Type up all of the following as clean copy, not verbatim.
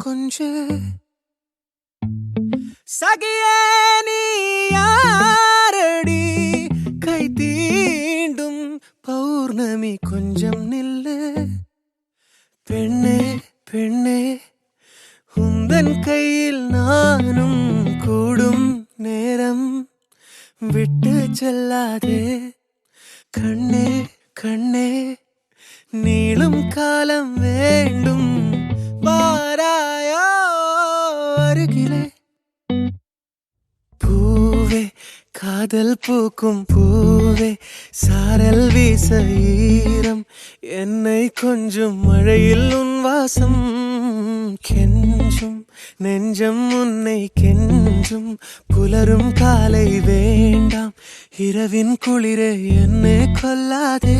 கொஞ்சு சகியே நீ யாரடி கை தீண்டும் பௌர்ணமி கொஞ்சம் நில்லு பெண்ணே பெண்ணே உந்தன் கையில் நானும் கூடும் நேரம் விட்டு செல்லாதே கண்ணே கண்ணே நீளும் காலம் வேண்டும் பாராயோ அருகிலே பூவே காதல் பூக்கும் பூவே சாரல் வீச ஈரம் என்னை கொஞ்சம் மழையில் உன் வாசம் கெஞ்சும் நெஞ்சம் உன்னை கெஞ்சும் புலரும் காலை வேண்டாம் இரவின் குளிரே என்னை கொல்லாதே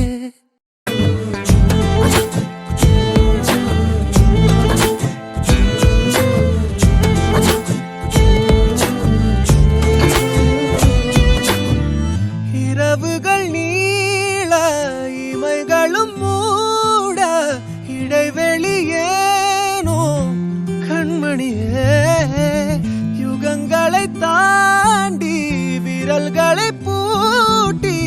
இரவுகள் நீள இமைகளும் மூட இடைவெளியேனோ கண்மணியே யுகங்களை தாண்டி விரல்களை பூட்டி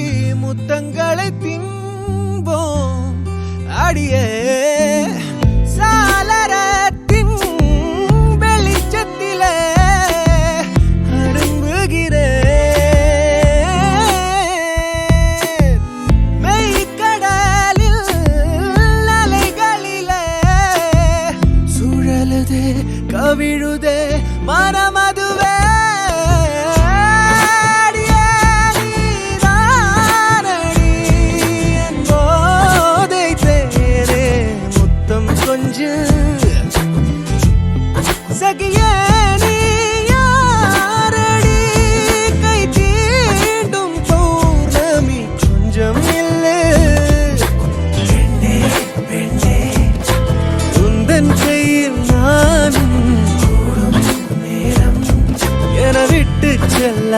முத்தங்களை தின்போம் அடியே சாளரத்தின் வெளிச்சத்திலே அரும்புகிறேன் மெய்க்கடலில் அலைகளிலே சுழலுதே கவிழுதே மனமதுவே சகியே நீ யாரடி கை தீண்டும் பௌர்ணமி கொஞ்சம் இல்லை பெண்ணே பெண்ணே உந்தன் கையில் நானும் கூடும் நேரம் என விட்டு செல்ல